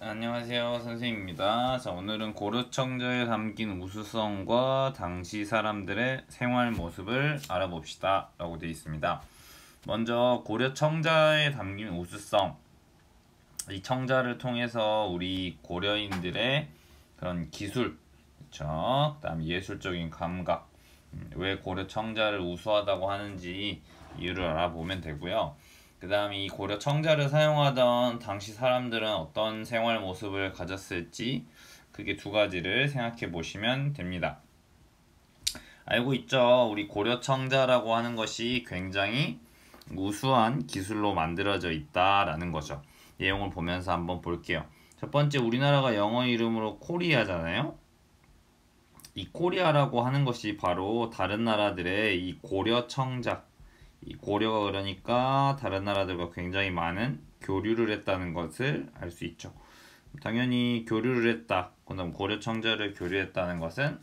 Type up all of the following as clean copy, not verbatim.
안녕하세요. 선생님입니다. 자, 오늘은 고려청자에 담긴 우수성과 당시 사람들의 생활 모습을 알아봅시다 라고 되어 있습니다. 먼저 고려청자에 담긴 우수성, 이 청자를 통해서 우리 고려인들의 그런 기술, 그쵸? 그다음 예술적인 감각, 왜 고려청자를 우수하다고 하는지 이유를 알아보면 되고요. 그 다음 이 고려 청자를 사용하던 당시 사람들은 어떤 생활 모습을 가졌을지 크게 두 가지를 생각해 보시면 됩니다. 알고 있죠? 우리 고려 청자라고 하는 것이 굉장히 우수한 기술로 만들어져 있다라는 거죠. 내용을 보면서 한번 볼게요. 첫 번째, 우리나라가 영어 이름으로 코리아잖아요. 이 코리아라고 하는 것이 바로 다른 나라들의 이 고려 청자, 이 고려가 그러니까 다른 나라들과 굉장히 많은 교류를 했다는 것을 알 수 있죠. 당연히 교류를 했다, 그다음 고려 청자를 교류했다는 것은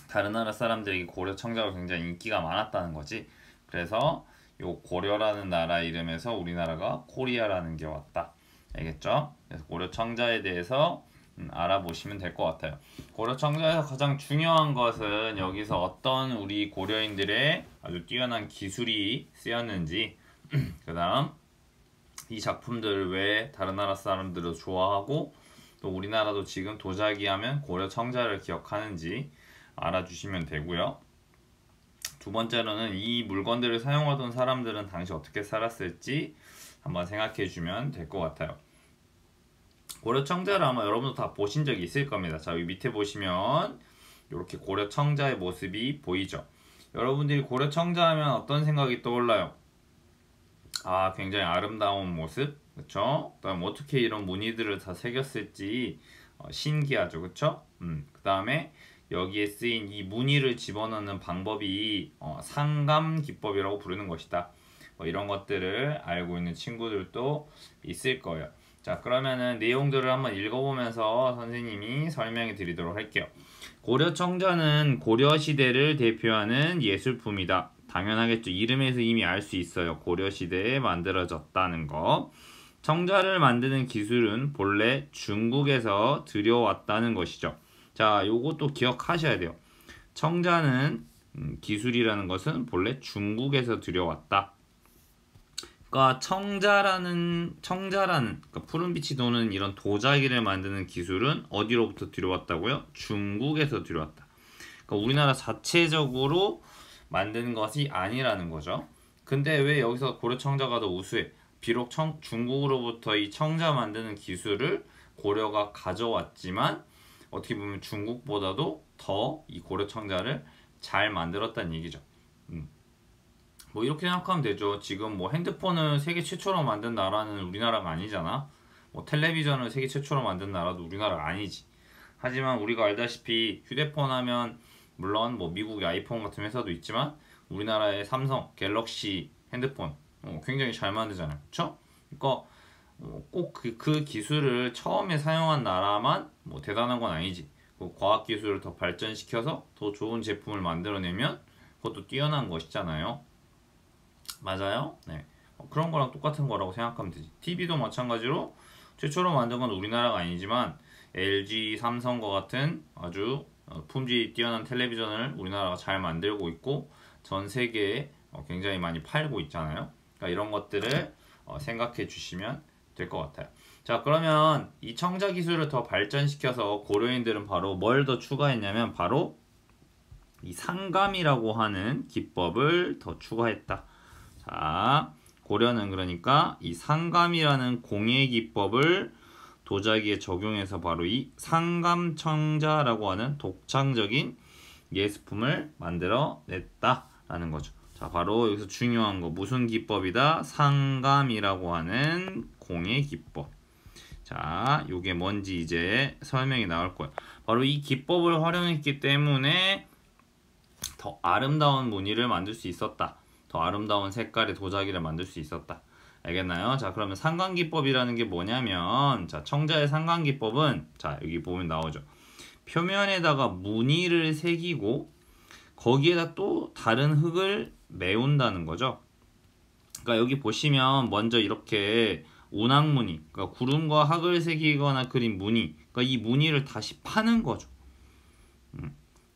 다른 나라 사람들에게 고려 청자가 굉장히 인기가 많았다는 거지. 그래서 요 고려라는 나라 이름에서 우리나라가 코리아라는 게 왔다. 알겠죠? 그래서 고려 청자에 대해서 알아보시면 될 것 같아요. 고려 청자에서 가장 중요한 것은 여기서 어떤 우리 고려인들의 아주 뛰어난 기술이 쓰였는지, 그 다음 이 작품들을 왜 다른 나라 사람들도 좋아하고 또 우리나라도 지금 도자기 하면 고려 청자를 기억하는지 알아주시면 되고요. 두 번째로는 이 물건들을 사용하던 사람들은 당시 어떻게 살았을지 한번 생각해 주면 될 것 같아요. 고려 청자를 아마 여러분도 다 보신 적이 있을 겁니다. 자, 여기 밑에 보시면 이렇게 고려 청자의 모습이 보이죠. 여러분들이 고려 청자 하면 어떤 생각이 떠올라요? 아, 굉장히 아름다운 모습, 그쵸? 그다음 어떻게 이런 무늬들을 다 새겼을지 신기하죠, 그쵸? 그 다음에 여기에 쓰인 이 무늬를 집어넣는 방법이 상감 기법이라고 부르는 것이다. 이런 것들을 알고 있는 친구들도 있을 거예요. 자, 그러면은 내용들을 한번 읽어보면서 선생님이 설명해 드리도록 할게요. 고려 청자는 고려 시대를 대표하는 예술품이다. 당연하겠죠. 이름에서 이미 알 수 있어요. 고려 시대에 만들어졌다는 거. 청자를 만드는 기술은 본래 중국에서 들여왔다는 것이죠. 자, 요것도 기억하셔야 돼요. 청자는 기술이라는 것은 본래 중국에서 들여왔다. 그러니까 청자라는 그러니까 푸른빛이 도는 이런 도자기를 만드는 기술은 어디로부터 들여왔다고요? 중국에서 들여왔다. 그러니까 우리나라 자체적으로 만드는 것이 아니라는 거죠. 근데 왜 여기서 고려 청자가 더 우수해? 비록 중국으로부터 이 청자 만드는 기술을 고려가 가져왔지만 어떻게 보면 중국보다도 더 이 고려 청자를 잘 만들었다는 얘기죠. 뭐 이렇게 생각하면 되죠. 지금 뭐 핸드폰을 세계 최초로 만든 나라는 우리나라가 아니잖아. 뭐 텔레비전을 세계 최초로 만든 나라도 우리나라가 아니지. 하지만 우리가 알다시피 휴대폰 하면 물론 뭐 미국의 아이폰 같은 회사도 있지만 우리나라의 삼성 갤럭시 핸드폰 굉장히 잘 만들잖아요. 그쵸? 그러니까 꼭 그 기술을 처음에 사용한 나라만 뭐 대단한 건 아니지. 그 과학 기술을 더 발전시켜서 더 좋은 제품을 만들어내면 그것도 뛰어난 것이잖아요. 맞아요? 네. 그런 거랑 똑같은 거라고 생각하면 되지. TV도 마찬가지로 최초로 만든 건 우리나라가 아니지만 LG, 삼성과 같은 아주 품질이 뛰어난 텔레비전을 우리나라가 잘 만들고 있고 전 세계에 굉장히 많이 팔고 있잖아요. 그러니까 이런 것들을 생각해 주시면 될 것 같아요. 자, 그러면 이 청자 기술을 더 발전시켜서 고려인들은 바로 뭘 더 추가했냐면 바로 이 상감이라고 하는 기법을 더 추가했다. 자, 고려는 그러니까 이 상감이라는 공예 기법을 도자기에 적용해서 바로 이 상감청자라고 하는 독창적인 예술품을 만들어 냈다라는 거죠. 자, 바로 여기서 중요한 거 무슨 기법이다? 상감이라고 하는 공예 기법. 자, 요게 뭔지 이제 설명이 나올 거예요. 바로 이 기법을 활용했기 때문에 더 아름다운 무늬를 만들 수 있었다. 더 아름다운 색깔의 도자기를 만들 수 있었다. 알겠나요? 자, 그러면 상관기법이라는 게 뭐냐면, 자, 청자의 상관기법은, 자, 여기 보면 나오죠. 표면에다가 무늬를 새기고, 거기에다 또 다른 흙을 메운다는 거죠. 그러니까 여기 보시면 먼저 이렇게 운항무늬, 그러니까 구름과 학을 새기거나 그린 무늬, 그러니까 이 무늬를 다시 파는 거죠.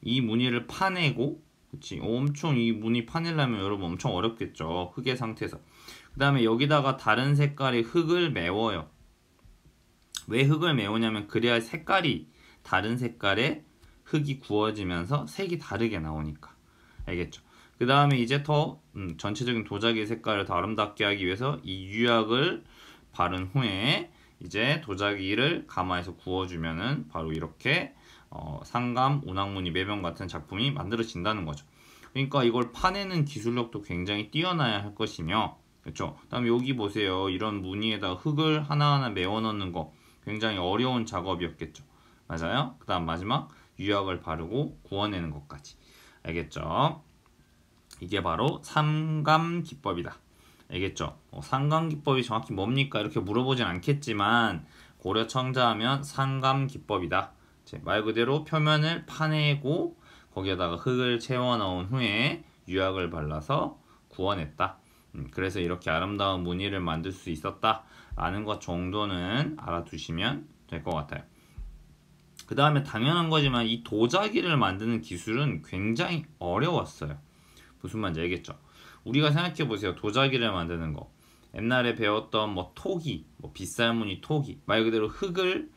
이 무늬를 파내고, 그치? 엄청 이 무늬 파내려면 여러분 엄청 어렵겠죠. 흙의 상태에서. 그 다음에 여기다가 다른 색깔의 흙을 메워요. 왜 흙을 메우냐면 그래야 색깔이 다른 색깔의 흙이 구워지면서 색이 다르게 나오니까. 알겠죠? 그 다음에 이제 더 전체적인 도자기 색깔을 더 아름답게 하기 위해서 이 유약을 바른 후에 이제 도자기를 가마에서 구워주면은 바로 이렇게 상감, 운항무늬, 매병 같은 작품이 만들어진다는 거죠. 그러니까 이걸 파내는 기술력도 굉장히 뛰어나야 할 것이며, 그렇죠? 그다음에 여기 보세요. 이런 무늬에다 흙을 하나하나 메워 넣는 거 굉장히 어려운 작업이었겠죠. 맞아요? 그 다음 마지막 유약을 바르고 구워내는 것까지. 알겠죠? 이게 바로 삼감 기법이다. 알겠죠? 삼감 기법이 정확히 뭡니까? 이렇게 물어보진 않겠지만 고려 청자하면 삼감 기법이다. 말 그대로 표면을 파내고 거기에다가 흙을 채워 넣은 후에 유약을 발라서 구워냈다. 그래서 이렇게 아름다운 무늬를 만들 수 있었다 라는 것 정도는 알아두시면 될 것 같아요. 그 다음에 당연한 거지만 이 도자기를 만드는 기술은 굉장히 어려웠어요. 무슨 말인지 알겠죠? 우리가 생각해 보세요. 도자기를 만드는 거. 옛날에 배웠던 뭐 토기, 뭐 빗살무늬 토기, 말 그대로 흙을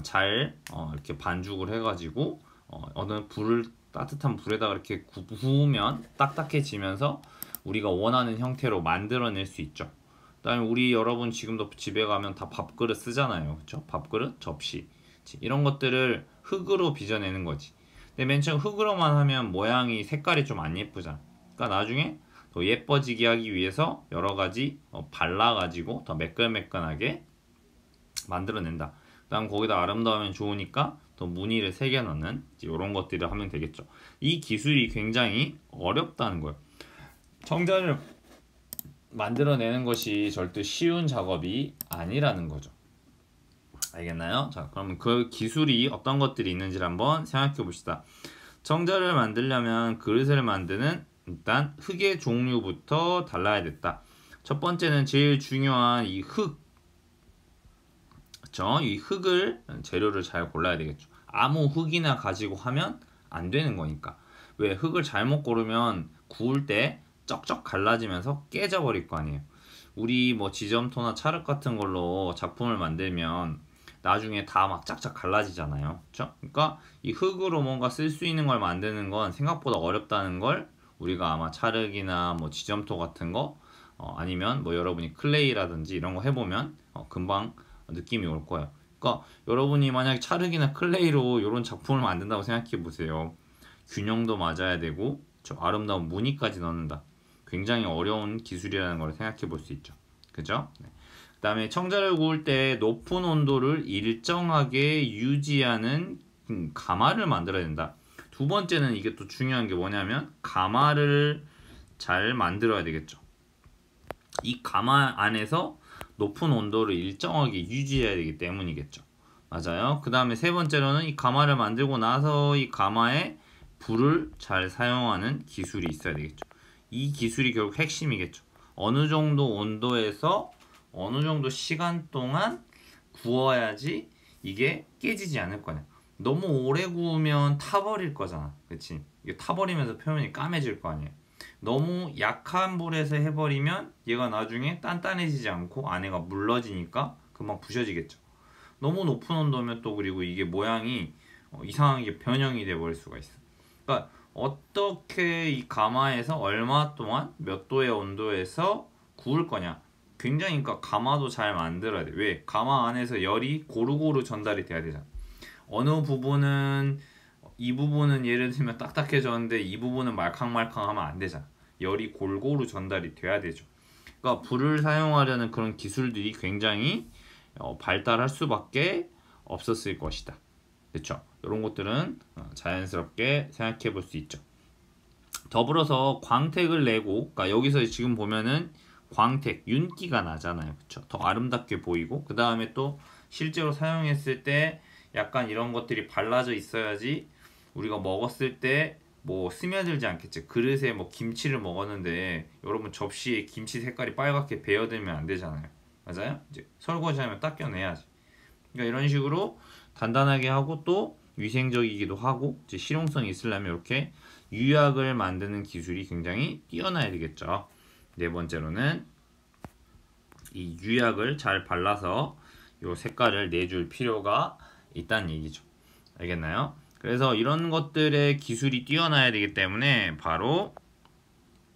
잘 이렇게 반죽을 해가지고 어느 따뜻한 불에다가 이렇게 구우면 딱딱해지면서 우리가 원하는 형태로 만들어낼 수 있죠. 그다음에 우리 여러분 지금도 집에 가면 다 밥그릇 쓰잖아요. 그렇죠? 밥그릇, 접시 이런 것들을 흙으로 빚어내는 거지. 근데 맨 처음 흙으로만 하면 모양이 색깔이 좀 안 예쁘잖아. 그러니까 나중에 더 예뻐지게 하기 위해서 여러 가지 발라가지고 더 매끈매끈하게 만들어낸다. 그다음 거기다 아름다우면 좋으니까 더 무늬를 새겨 넣는 이런 것들을 하면 되겠죠. 이 기술이 굉장히 어렵다는 거예요. 청자를 만들어내는 것이 절대 쉬운 작업이 아니라는 거죠. 알겠나요? 자, 그러면 그 기술이 어떤 것들이 있는지를 한번 생각해 봅시다. 청자를 만들려면 그릇을 만드는 일단 흙의 종류부터 달라야 됐다. 첫 번째는 제일 중요한 이 흙, 그쵸? 이 흙을 재료를 잘 골라야 되겠죠. 아무 흙이나 가지고 하면 안 되는 거니까. 왜 흙을 잘못 고르면 구울 때 쩍쩍 갈라지면서 깨져버릴 거 아니에요. 우리 뭐 지점토나 찰흙 같은 걸로 작품을 만들면 나중에 다 막 짝짝 갈라지잖아요. 그쵸? 그러니까 이 흙으로 뭔가 쓸 수 있는 걸 만드는 건 생각보다 어렵다는 걸 우리가 아마 찰흙이나 뭐 지점토 같은 거 아니면 뭐 여러분이 클레이라든지 이런 거 해보면 금방 느낌이 올 거예요. 그러니까 여러분이 만약에 찰흙이나 클레이로 이런 작품을 만든다고 생각해 보세요. 균형도 맞아야 되고 저 아름다운 무늬까지 넣는다. 굉장히 어려운 기술이라는 걸 생각해 볼 수 있죠. 그죠? 네. 그 다음에 청자를 구울 때 높은 온도를 일정하게 유지하는 가마를 만들어야 된다. 두 번째는 이게 또 중요한 게 뭐냐면 가마를 잘 만들어야 되겠죠. 이 가마 안에서 높은 온도를 일정하게 유지해야 되기 때문이겠죠. 맞아요. 그 다음에 세 번째로는 이 가마를 만들고 나서 이 가마에 불을 잘 사용하는 기술이 있어야 되겠죠. 이 기술이 결국 핵심이겠죠. 어느 정도 온도에서 어느 정도 시간 동안 구워야지 이게 깨지지 않을 거냐. 너무 오래 구우면 타버릴 거잖아. 그치? 이게 타버리면서 표면이 까매질 거 아니에요. 너무 약한 불에서 해버리면 얘가 나중에 단단해지지 않고 안에가 물러지니까 금방 부셔지겠죠. 너무 높은 온도면 또 그리고 이게 모양이 이상하게 변형이 돼버릴 수가 있어. 그러니까 어떻게 이 가마에서 얼마 동안 몇 도의 온도에서 구울 거냐. 굉장히 그러니까 가마도 잘 만들어야 돼. 왜? 가마 안에서 열이 고루고루 전달이 돼야 되잖아. 어느 부분은 이 부분은 예를 들면 딱딱해졌는데 이 부분은 말캉말캉하면 안 되잖아. 열이 골고루 전달이 돼야 되죠. 그러니까 불을 사용하려는 그런 기술들이 굉장히 발달할 수밖에 없었을 것이다. 그렇죠? 이런 것들은 자연스럽게 생각해 볼 수 있죠. 더불어서 광택을 내고, 그러니까 여기서 지금 보면은 광택, 윤기가 나잖아요. 그렇죠? 더 아름답게 보이고, 그 다음에 또 실제로 사용했을 때 약간 이런 것들이 발라져 있어야지 우리가 먹었을 때 뭐 스며들지 않겠지. 그릇에 뭐 김치를 먹었는데 여러분 접시에 김치 색깔이 빨갛게 배어들면 안 되잖아요. 맞아요? 이제 설거지하면 닦여내야지. 그러니까 이런 식으로 단단하게 하고 또 위생적이기도 하고 이제 실용성이 있으려면 이렇게 유약을 만드는 기술이 굉장히 뛰어나야 되겠죠. 네 번째로는 이 유약을 잘 발라서 요 색깔을 내줄 필요가 있다는 얘기죠. 알겠나요? 그래서 이런 것들의 기술이 뛰어나야 되기 때문에 바로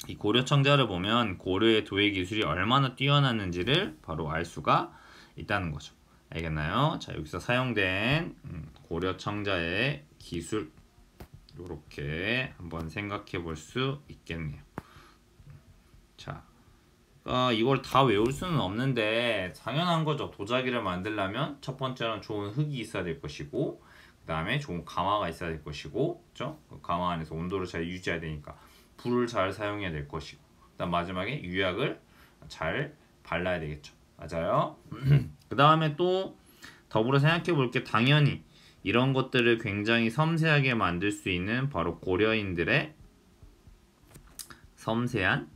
이 고려청자를 보면 고려의 도예 기술이 얼마나 뛰어났는지를 바로 알 수가 있다는 거죠. 알겠나요? 자, 여기서 사용된 고려청자의 기술 이렇게 한번 생각해 볼 수 있겠네요. 자, 이걸 다 외울 수는 없는데 당연한 거죠. 도자기를 만들려면 첫 번째는 좋은 흙이 있어야 될 것이고 그 다음에 좋은 가마가 있어야 될 것이고 그렇죠? 그 가마 안에서 온도를 잘 유지해야 되니까 불을 잘 사용해야 될 것이고 그다음 마지막에 유약을 잘 발라야 되겠죠. 맞아요. 그 다음에 또 더불어 생각해 볼 게 당연히 이런 것들을 굉장히 섬세하게 만들 수 있는 바로 고려인들의 섬세한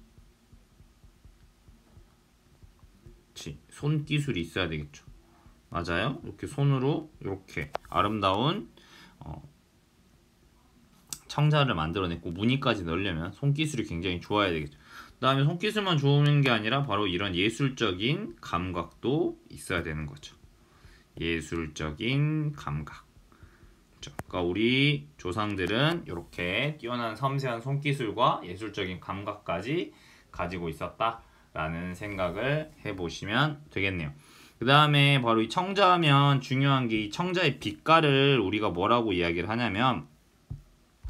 손기술이 있어야 되겠죠. 맞아요. 이렇게 손으로 이렇게 아름다운 청자를 만들어냈고 무늬까지 넣으려면 손기술이 굉장히 좋아야 되겠죠. 그 다음에 손기술만 좋은 게 아니라 바로 이런 예술적인 감각도 있어야 되는 거죠. 예술적인 감각. 그러니까 우리 조상들은 이렇게 뛰어난 섬세한 손기술과 예술적인 감각까지 가지고 있었다라는 생각을 해보시면 되겠네요. 그 다음에 바로 이 청자하면 중요한 게 이 청자의 빛깔을 우리가 뭐라고 이야기를 하냐면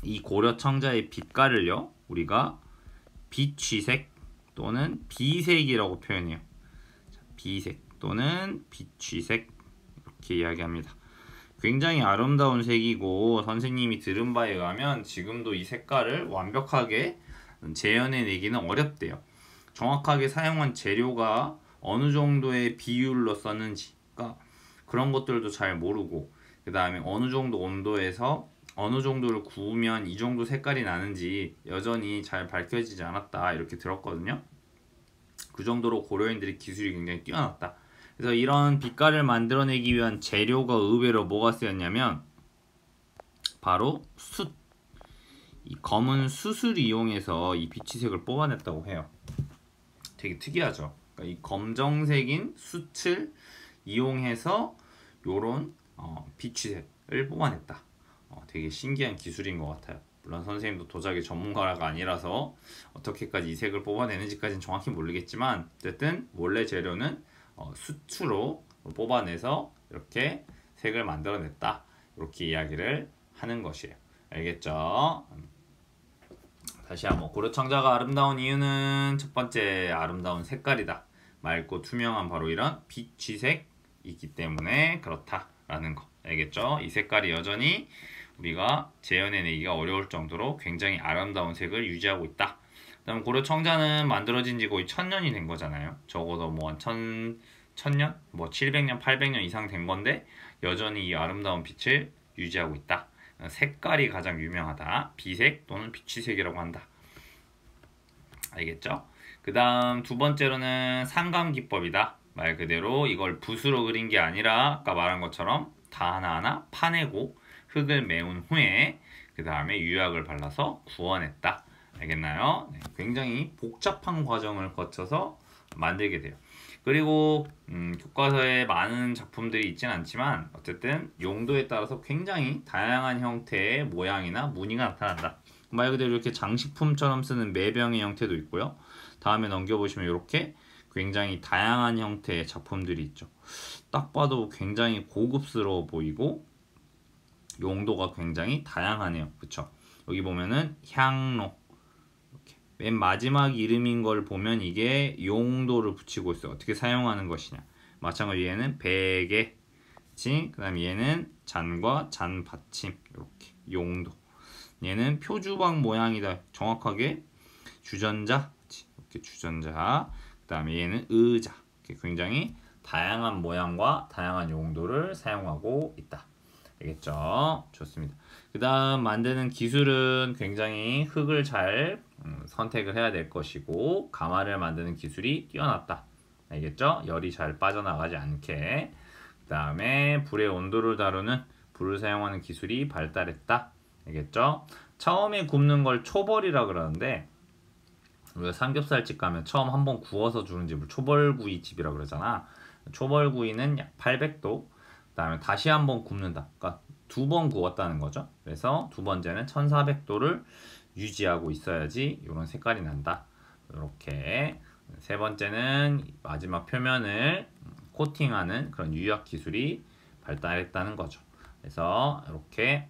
이 고려 청자의 빛깔을요 우리가 빛취색 또는 비색이라고 표현해요. 비색 또는 빛취색 이렇게 이야기합니다. 굉장히 아름다운 색이고 선생님이 들은 바에 의하면 지금도 이 색깔을 완벽하게 재현해내기는 어렵대요. 정확하게 사용한 재료가 어느 정도의 비율로 썼는지 그러니까 그런 것들도 잘 모르고 그 다음에 어느 정도 온도에서 어느 정도를 구우면 이 정도 색깔이 나는지 여전히 잘 밝혀지지 않았다 이렇게 들었거든요. 그 정도로 고려인들의 기술이 굉장히 뛰어났다. 그래서 이런 빛깔을 만들어내기 위한 재료가 의외로 뭐가 쓰였냐면 바로 숯, 이 검은 숯을 이용해서 이 빛이색을 뽑아냈다고 해요. 되게 특이하죠. 그러니까 이 검정색인 숯을 이용해서 요런 빛이색을 뽑아냈다. 되게 신기한 기술인 것 같아요. 물론 선생님도 도자기 전문가가 아니라서 어떻게까지 이 색을 뽑아내는지까지는 정확히 모르겠지만 어쨌든 원래 재료는 수치로 뽑아내서 이렇게 색을 만들어냈다 이렇게 이야기를 하는 것이에요. 알겠죠? 다시 한번 고려청자가 아름다운 이유는 첫 번째 아름다운 색깔이다. 맑고 투명한 바로 이런 빛취색이기 때문에 그렇다라는 거 알겠죠? 이 색깔이 여전히 우리가 재현해내기가 어려울 정도로 굉장히 아름다운 색을 유지하고 있다. 그다음 고려 청자는 만들어진 지 거의 1000년이 된 거잖아요. 적어도 뭐 1000년, 뭐 700년, 800년 이상 된 건데 여전히 이 아름다운 빛을 유지하고 있다. 색깔이 가장 유명하다. 비색 또는 빛취색이라고 한다. 알겠죠? 그 다음 두 번째로는 상감기법이다. 말 그대로 이걸 붓으로 그린 게 아니라 아까 말한 것처럼 다 하나하나 파내고 흙을 메운 후에 그 다음에 유약을 발라서 구워냈다. 알겠나요? 네, 굉장히 복잡한 과정을 거쳐서 만들게 돼요. 그리고 교과서에 많은 작품들이 있진 않지만 어쨌든 용도에 따라서 굉장히 다양한 형태의 모양이나 무늬가 나타난다. 말 그대로 이렇게 장식품처럼 쓰는 매병의 형태도 있고요. 다음에 넘겨보시면 이렇게 굉장히 다양한 형태의 작품들이 있죠. 딱 봐도 굉장히 고급스러워 보이고 용도가 굉장히 다양하네요. 그쵸? 여기 보면은 향로 이렇게 맨 마지막 이름인 걸 보면 이게 용도를 붙이고 있어요. 어떻게 사용하는 것이냐. 마찬가지로 얘는 베개, 그 다음에 얘는 잔과 잔 받침 이렇게 용도. 얘는 표주방 모양이다. 정확하게 주전자, 이렇게 주전자. 그 다음에 얘는 의자. 이렇게 굉장히 다양한 모양과 다양한 용도를 사용하고 있다. 알겠죠? 좋습니다. 그 다음 만드는 기술은 굉장히 흙을 잘 선택을 해야 될 것이고 가마를 만드는 기술이 뛰어났다. 알겠죠? 열이 잘 빠져나가지 않게. 그 다음에 불의 온도를 다루는 불을 사용하는 기술이 발달했다. 알겠죠? 처음에 굽는 걸 초벌이라 그러는데 우리가 삼겹살집 가면 처음 한번 구워서 주는 집을 초벌구이집이라 그러잖아. 초벌구이는 약 800도. 그 다음에 다시 한번 굽는다. 그러니까 2번 구웠다는 거죠. 그래서 두 번째는 1400도를 유지하고 있어야지 이런 색깔이 난다. 이렇게. 세 번째는 마지막 표면을 코팅하는 그런 유약 기술이 발달했다는 거죠. 그래서 이렇게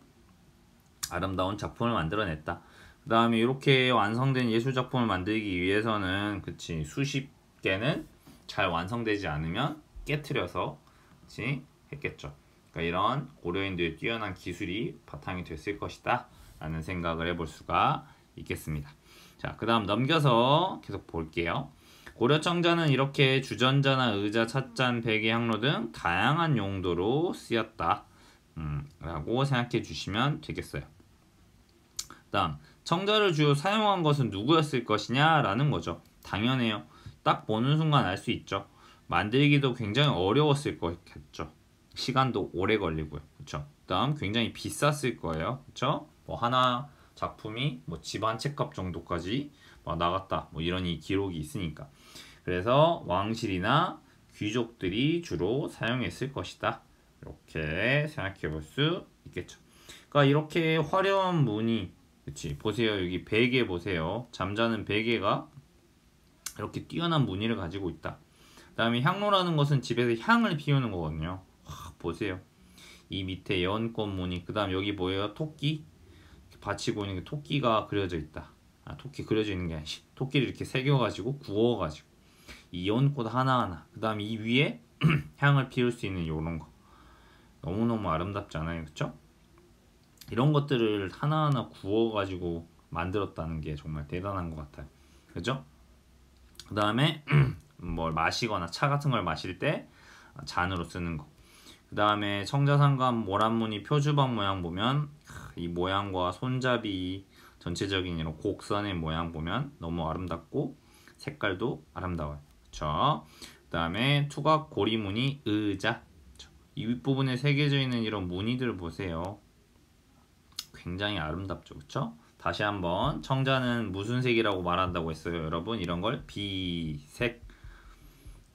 아름다운 작품을 만들어냈다. 그 다음에 이렇게 완성된 예술 작품을 만들기 위해서는 그치 수십 개는 잘 완성되지 않으면 깨트려서 그치 했겠죠. 그러니까 이런 고려인들의 뛰어난 기술이 바탕이 됐을 것이다 라는 생각을 해볼 수가 있겠습니다. 자, 그 다음 넘겨서 계속 볼게요. 고려청자는 이렇게 주전자나 의자, 찻잔, 베개, 향로 등 다양한 용도로 쓰였다 라고 생각해 주시면 되겠어요. 다음, 청자를 주로 사용한 것은 누구였을 것이냐 라는 거죠. 당연해요. 딱 보는 순간 알 수 있죠. 만들기도 굉장히 어려웠을 거겠죠. 시간도 오래 걸리고요. 그쵸? 다음, 굉장히 비쌌을 거예요. 그쵸? 뭐 하나 작품이 뭐 집 한 채값 정도까지 막 나갔다. 뭐 이런 이 기록이 있으니까. 그래서 왕실이나 귀족들이 주로 사용했을 것이다. 이렇게 생각해 볼 수 있겠죠. 그러니까 이렇게 화려한 무늬, 그치? 보세요. 여기 베개 보세요. 잠자는 베개가 이렇게 뛰어난 무늬를 가지고 있다. 그 다음에 향로라는 것은 집에서 향을 피우는 거거든요. 와, 보세요. 이 밑에 연꽃 무늬, 그 다음 여기 뭐예요? 토끼? 받치고 있는 게 토끼가 그려져 있다. 아, 토끼 그려져 있는 게 아니지. 토끼를 이렇게 새겨가지고 구워가지고 이 연꽃 하나하나, 그 다음 이 위에 향을 피울 수 있는 요런 거 너무너무 아름답지 않아요? 그쵸? 이런 것들을 하나하나 구워가지고 만들었다는 게 정말 대단한 것 같아요. 그죠? 그 다음에 뭘 마시거나 차 같은 걸 마실 때 잔으로 쓰는 거. 그 다음에 청자상감 모란무늬 표주방 모양 보면 이 모양과 손잡이 전체적인 이런 곡선의 모양 보면 너무 아름답고 색깔도 아름다워요. 그쵸? 그 다음에 투각 고리무늬 의자. 이 윗부분에 새겨져 있는 이런 무늬들 보세요. 굉장히 아름답죠. 그쵸? 다시 한번 청자는 무슨 색이라고 말한다고 했어요, 여러분? 이런 걸 비색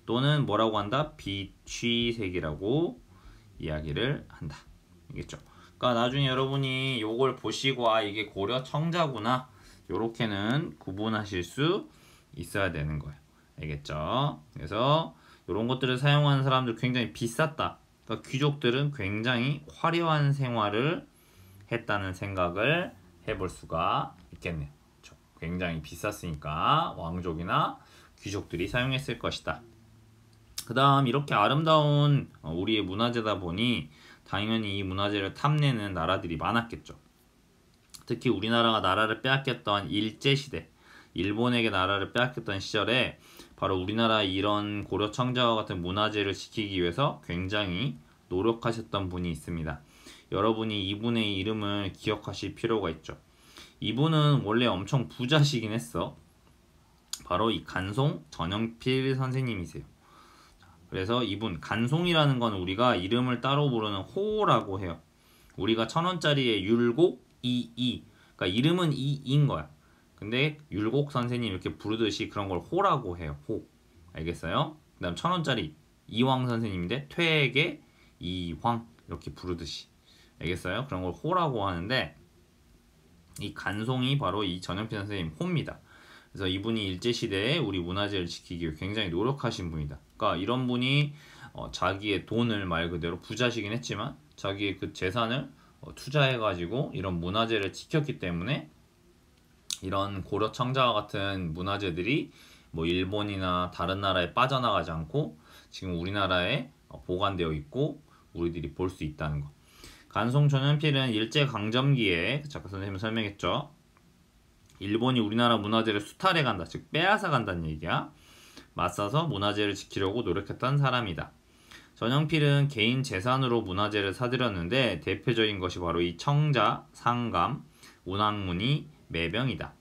또는 뭐라고 한다? 비취색이라고 이야기를 한다. 알겠죠? 그러니까 나중에 여러분이 요걸 보시고 아 이게 고려 청자구나 요렇게는 구분하실 수 있어야 되는 거예요. 알겠죠? 그래서 이런 것들을 사용하는 사람들 굉장히 비쌌다. 그러니까 귀족들은 굉장히 화려한 생활을 했다는 생각을 해볼 수가 있겠네요. 그렇죠? 굉장히 비쌌으니까 왕족이나 귀족들이 사용했을 것이다. 그 다음 이렇게 아름다운 우리의 문화재다 보니 당연히 이 문화재를 탐내는 나라들이 많았겠죠. 특히 우리나라가 나라를 빼앗겼던 일제시대, 일본에게 나라를 빼앗겼던 시절에 바로 우리나라 이런 고려 청자와 같은 문화재를 지키기 위해서 굉장히 노력하셨던 분이 있습니다. 여러분이 이분의 이름을 기억하실 필요가 있죠. 이분은 원래 엄청 부자시긴 했어. 바로 이 간송 전영필 선생님이세요. 그래서 이분 간송이라는 건 우리가 이름을 따로 부르는 호라고 해요. 우리가 1000원짜리에 율곡 이이, 그러니까 이름은 이인 거야. 근데 율곡 선생님 이렇게 부르듯이 그런 걸 호라고 해요. 호. 알겠어요? 그 다음 1000원짜리 이황 선생님인데 퇴계 이황 이렇게 부르듯이. 알겠어요? 그런 걸 호라고 하는데 이 간송이 바로 이 전영필 선생님 호입니다. 그래서 이분이 일제시대에 우리 문화재를 지키기 위해 굉장히 노력하신 분이다. 그러니까 이런 분이 자기의 돈을 말 그대로 부자시긴 했지만 자기의 그 재산을 투자해가지고 이런 문화재를 지켰기 때문에 이런 고려 청자와 같은 문화재들이 뭐 일본이나 다른 나라에 빠져나가지 않고 지금 우리나라에 보관되어 있고 우리들이 볼 수 있다는 거. 간송 전현필은 일제강점기에 작가 선생님이 설명했죠. 일본이 우리나라 문화재를 수탈해 간다, 즉 빼앗아 간다는 얘기야. 맞서서 문화재를 지키려고 노력했던 사람이다. 전영필은 개인 재산으로 문화재를 사들였는데 대표적인 것이 바로 이 청자, 상감, 운항무늬, 매병이다.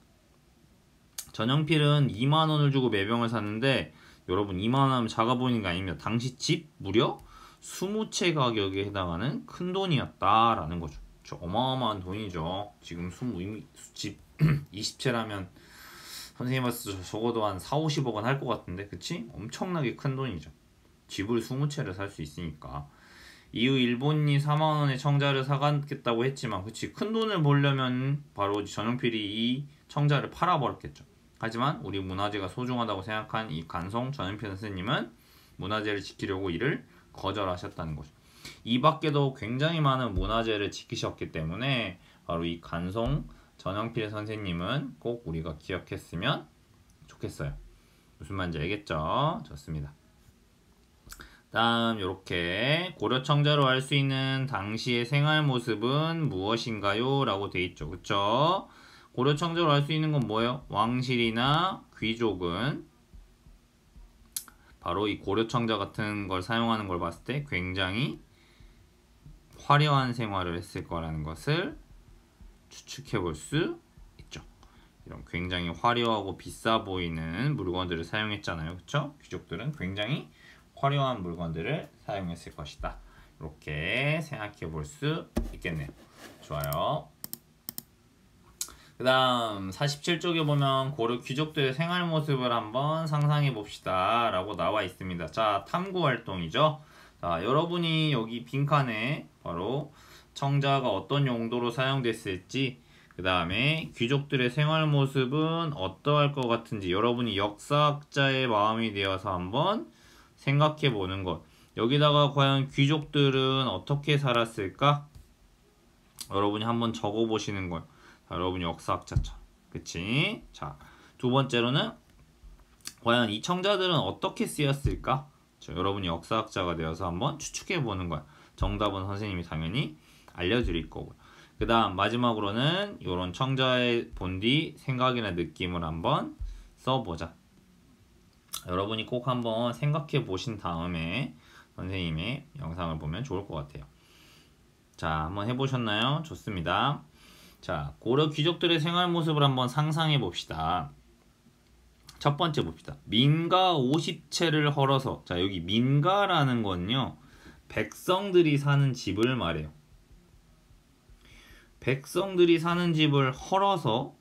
전영필은 2만원을 주고 매병을 샀는데 여러분 이만하면 작아 보이는 게 아닙니다. 당시 집 무려 20채 가격에 해당하는 큰 돈이었다라는 거죠. 어마어마한 돈이죠. 지금 집 20채라면 선생님한테 적어도 한 4, 50억 원 할 것 같은데, 그치? 엄청나게 큰 돈이죠. 집을 20채를 살 수 있으니까. 이후 일본이 4만 원의 청자를 사가겠다고 했지만, 그치? 큰 돈을 벌려면 바로 전용필이 이 청자를 팔아버렸겠죠. 하지만 우리 문화재가 소중하다고 생각한 이 간송 전용필 선생님은 문화재를 지키려고 이를 거절하셨다는 거죠. 이 밖에도 굉장히 많은 문화재를 지키셨기 때문에 바로 이 간송 전용필 선생님은 꼭 우리가 기억했으면 좋겠어요. 무슨 말인지 알겠죠? 좋습니다. 다음 이렇게 고려 청자로 알 수 있는 당시의 생활 모습은 무엇인가요? 라고 돼 있죠. 그쵸? 고려 청자로 알 수 있는 건 뭐예요? 왕실이나 귀족은 바로 이 고려 청자 같은 걸 사용하는 걸 봤을 때 굉장히 화려한 생활을 했을 거라는 것을 추측해 볼 수 있죠. 이런 굉장히 화려하고 비싸 보이는 물건들을 사용했잖아요. 그쵸? 귀족들은 굉장히 화려한 물건들을 사용했을 것이다. 이렇게 생각해 볼 수 있겠네요. 좋아요. 그 다음 47쪽에 보면 고려 귀족들의 생활 모습을 한번 상상해 봅시다 라고 나와 있습니다. 자, 탐구 활동이죠. 자, 여러분이 여기 빈칸에 바로 청자가 어떤 용도로 사용됐을지, 그 다음에 귀족들의 생활 모습은 어떠할 것 같은지 여러분이 역사학자의 마음이 되어서 한번 생각해 보는 것. 여기다가 과연 귀족들은 어떻게 살았을까? 여러분이 한번 적어 보시는 거예요. 여러분이 역사학자처럼. 그치? 자, 두 번째로는 과연 이 청자들은 어떻게 쓰였을까? 여러분이 역사학자가 되어서 한번 추측해 보는 거야. 정답은 선생님이 당연히 알려드릴 거고. 그 다음 마지막으로는 이런 청자의 본디 생각이나 느낌을 한번 써보자. 여러분이 꼭 한번 생각해 보신 다음에 선생님의 영상을 보면 좋을 것 같아요. 자, 한번 해보셨나요? 좋습니다. 자, 고려 귀족들의 생활 모습을 한번 상상해 봅시다. 첫 번째 봅시다. 민가 50채를 헐어서, 자, 여기 민가라는 건요, 백성들이 사는 집을 말해요. 백성들이 사는 집을 헐어서,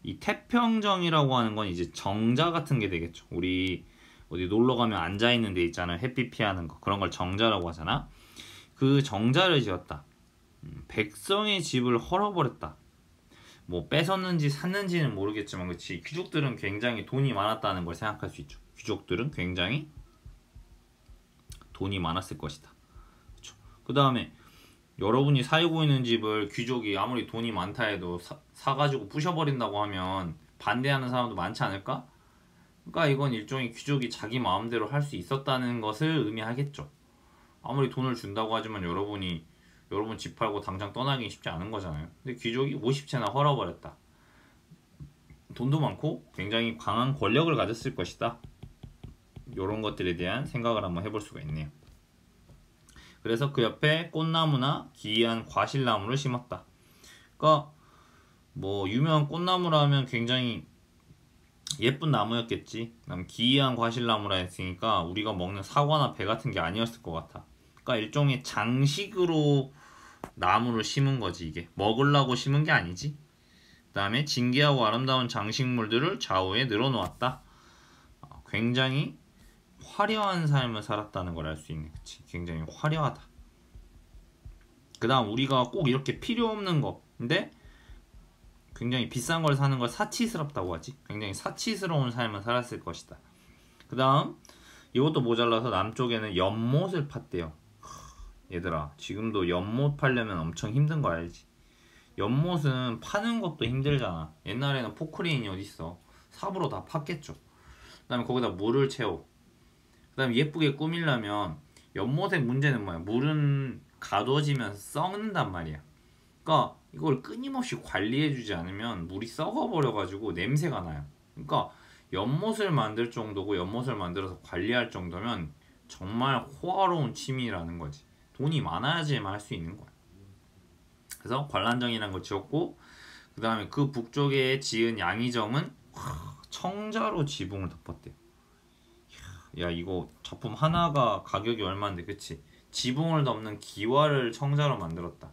이 태평정이라고 하는 건 이제 정자 같은 게 되겠죠. 우리 어디 놀러 가면 앉아 있는 데 있잖아요. 햇빛 피하는 거. 그런 걸 정자라고 하잖아. 그 정자를 지었다. 백성의 집을 헐어버렸다. 뭐 뺏었는지 샀는지는 모르겠지만, 그치? 귀족들은 굉장히 돈이 많았다는 걸 생각할 수 있죠. 귀족들은 굉장히 돈이 많았을 것이다. 그 다음에 여러분이 살고 있는 집을 귀족이 아무리 돈이 많다 해도 사가지고 부셔버린다고 하면 반대하는 사람도 많지 않을까? 그러니까 이건 일종의 귀족이 자기 마음대로 할 수 있었다는 것을 의미하겠죠. 아무리 돈을 준다고 하지만 여러분 집 팔고 당장 떠나기 쉽지 않은 거잖아요. 근데 귀족이 50채나 헐어버렸다. 돈도 많고 굉장히 강한 권력을 가졌을 것이다. 이런 것들에 대한 생각을 한번 해볼 수가 있네요. 그래서 그 옆에 꽃나무나 기이한 과실나무를 심었다. 그러니까 뭐 유명한 꽃나무라면 굉장히 예쁜 나무였겠지. 그다음 기이한 과실나무라 했으니까 우리가 먹는 사과나 배 같은 게 아니었을 것 같아. 그러니까 일종의 장식으로 나무를 심은 거지. 이게 먹으려고 심은 게 아니지. 그 다음에 진귀하고 아름다운 장식물들을 좌우에 늘어놓았다. 굉장히 화려한 삶을 살았다는 걸 알 수 있네. 그치? 굉장히 화려하다. 그 다음 우리가 꼭 이렇게 필요 없는 거, 근데 굉장히 비싼 걸 사는 걸 사치스럽다고 하지. 굉장히 사치스러운 삶을 살았을 것이다. 그 다음 이것도 모자라서 남쪽에는 연못을 팠대요. 얘들아, 지금도 연못 팔려면 엄청 힘든 거 알지? 연못은 파는 것도 힘들잖아. 옛날에는 포크레인이 어딨어. 삽으로 다 팠겠죠. 그 다음에 거기다 물을 채워. 그 다음에 예쁘게 꾸미려면 연못의 문제는 뭐야? 물은 가둬지면서 썩는단 말이야. 그러니까 이걸 끊임없이 관리해주지 않으면 물이 썩어버려가지고 냄새가 나요. 그러니까 연못을 만들 정도고 연못을 만들어서 관리할 정도면 정말 호화로운 취미라는 거지. 돈이 많아야지만 할 수 있는 거야. 그래서 관란정이라는 걸 지었고, 그 다음에 그 북쪽에 지은 양의정은 청자로 지붕을 덮었대요. 야 이거 작품 하나가 가격이 얼마인데 그치? 지붕을 덮는 기와를 청자로 만들었다.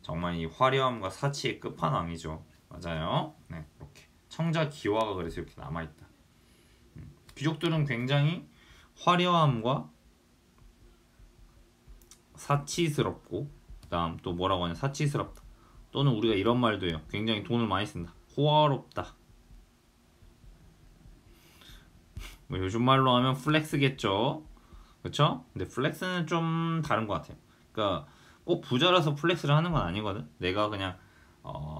정말 이 화려함과 사치의 끝판왕이죠. 맞아요. 네, 이렇게 청자 기와가 그래서 이렇게 남아있다. 귀족들은 굉장히 화려함과 사치스럽고, 그다음 또 뭐라고 하냐, 사치스럽다. 또는 우리가 이런 말도 해요. 굉장히 돈을 많이 쓴다. 호화롭다. 뭐 요즘 말로 하면 플렉스겠죠. 그쵸? 근데 플렉스는 좀 다른 것 같아요. 그러니까 꼭 부자라서 플렉스를 하는 건 아니거든. 내가 그냥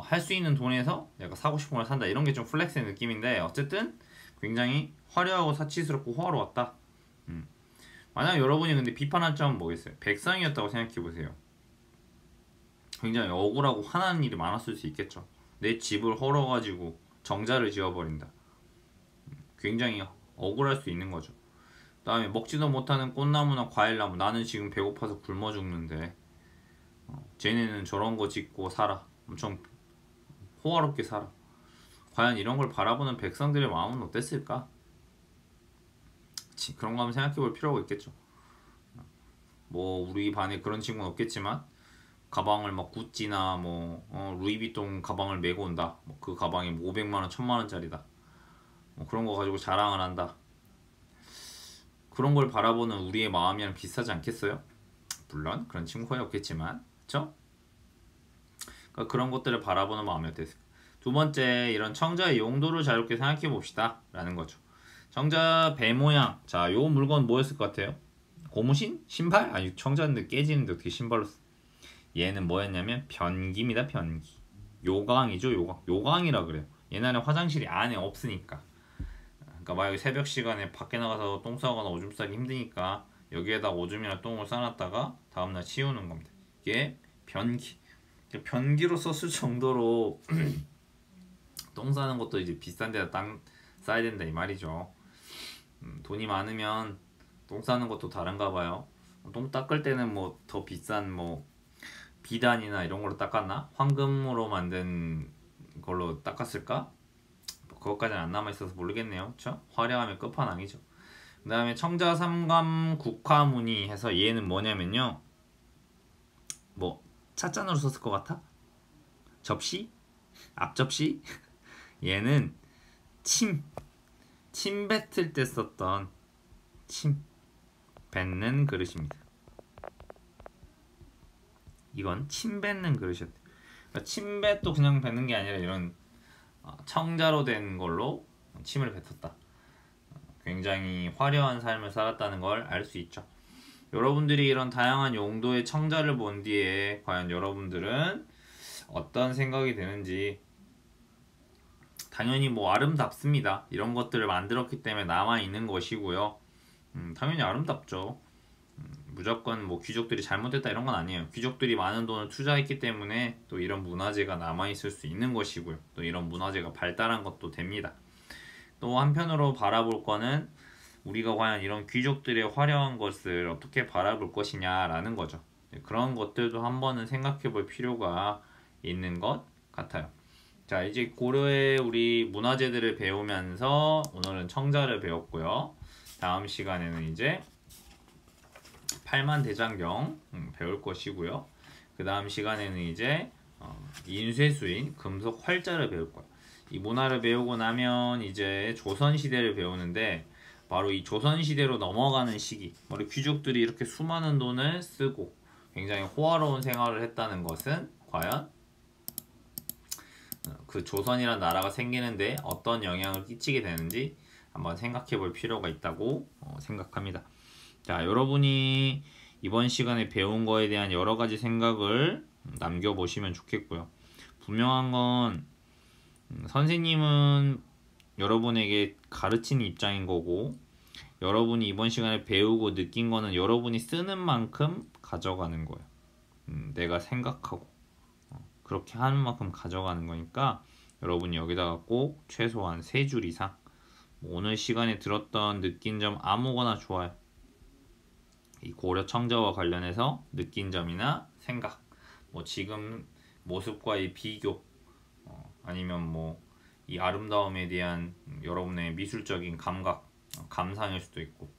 할 수 있는 돈에서 내가 사고 싶은 걸 산다, 이런 게 좀 플렉스의 느낌인데, 어쨌든 굉장히 화려하고 사치스럽고 호화로웠다. 만약 여러분이 근데 비판할 점은 뭐겠어요? 백성이었다고 생각해보세요. 굉장히 억울하고 화나는 일이 많았을 수 있겠죠. 내 집을 헐어가지고 정자를 지어버린다. 굉장히 억울할 수 있는 거죠. 그 다음에 먹지도 못하는 꽃나무나 과일나무, 나는 지금 배고파서 굶어 죽는데 쟤네는 저런 거 짓고 살아. 엄청 호화롭게 살아. 과연 이런 걸 바라보는 백성들의 마음은 어땠을까? 그런 거 한번 생각해 볼 필요가 있겠죠. 뭐 우리 반에 그런 친구는 없겠지만 가방을 막 구찌나 뭐 루이비통 가방을 메고 온다. 뭐 그 가방이 500만원 1000만원짜리다. 뭐 그런 거 가지고 자랑을 한다. 그런 걸 바라보는 우리의 마음이랑 비슷하지 않겠어요? 물론 그런 친구가 없겠지만, 그쵸? 그러니까 그런 것들을 바라보는 마음이 어땠을까? 두 번째, 이런 청자의 용도를 자유롭게 생각해 봅시다 라는 거죠. 청자 배 모양, 자, 요 물건 뭐였을 것 같아요? 고무신? 신발? 아니, 청자인데 깨지는데 어떻게 신발로 써? 얘는 뭐였냐면 변기입니다. 변기. 요강이죠. 요강. 요강이라 그래요. 옛날에 화장실이 안에 없으니까. 그러니까 만약에 새벽 시간에 밖에 나가서 똥 싸거나 오줌 싸기 힘드니까 여기에다 오줌이나 똥을 싸놨다가 다음날 치우는 겁니다. 이게 변기. 변기로 썼을 정도로 똥 싸는 것도 이제 비싼 데다 땅 싸야 된다 이 말이죠. 돈이 많으면 똥 싸는 것도 다른가 봐요. 똥 닦을 때는 뭐 더 비싼 뭐 비단이나 이런 걸로 닦았나? 황금으로 만든 걸로 닦았을까? 그것까지는 안 남아있어서 모르겠네요. 그쵸? 화려함의 끝판왕이죠. 그 다음에 청자 삼감 국화무늬 해서 얘는 뭐냐면요, 뭐 찻잔으로 썼을 것 같아? 접시? 앞접시? 얘는 침 뱉을 때 썼던 침 뱉는 그릇입니다. 이건 침 뱉는 그릇이었대요. 그러니까 침뱉도 그냥 뱉는 게 아니라 이런 청자로 된 걸로 침을 뱉었다. 굉장히 화려한 삶을 살았다는 걸 알 수 있죠. 여러분들이 이런 다양한 용도의 청자를 본 뒤에 과연 여러분들은 어떤 생각이 드는지. 당연히 뭐 아름답습니다. 이런 것들을 만들었기 때문에 남아있는 것이고요. 당연히 아름답죠. 무조건 뭐 귀족들이 잘못했다 이런 건 아니에요. 귀족들이 많은 돈을 투자했기 때문에 또 이런 문화재가 남아있을 수 있는 것이고요. 또 이런 문화재가 발달한 것도 됩니다. 또 한편으로 바라볼 거는 우리가 과연 이런 귀족들의 화려한 것을 어떻게 바라볼 것이냐라는 거죠. 그런 것들도 한번은 생각해 볼 필요가 있는 것 같아요. 자, 이제 고려의 우리 문화재들을 배우면서 오늘은 청자를 배웠고요. 다음 시간에는 이제 팔만대장경 배울 것이고요. 그 다음 시간에는 이제 인쇄수인 금속 활자를 배울 거예요. 이 문화를 배우고 나면 이제 조선시대를 배우는데, 바로 이 조선시대로 넘어가는 시기, 우리 귀족들이 이렇게 수많은 돈을 쓰고 굉장히 호화로운 생활을 했다는 것은 과연 그 조선이라는 나라가 생기는데 어떤 영향을 끼치게 되는지 한번 생각해 볼 필요가 있다고 생각합니다. 자, 여러분이 이번 시간에 배운 거에 대한 여러 가지 생각을 남겨보시면 좋겠고요. 분명한 건 선생님은 여러분에게 가르치는 입장인 거고, 여러분이 이번 시간에 배우고 느낀 거는 여러분이 쓰는 만큼 가져가는 거예요. 내가 생각하고 그렇게 하는 만큼 가져가는 거니까 여러분이 여기다가 꼭 최소한 3줄 이상, 오늘 시간에 들었던 느낀 점 아무거나 좋아요. 이 고려 청자와 관련해서 느낀 점이나 생각, 뭐 지금 모습과의 비교, 아니면 뭐 이 아름다움에 대한 여러분의 미술적인 감각, 감상일 수도 있고.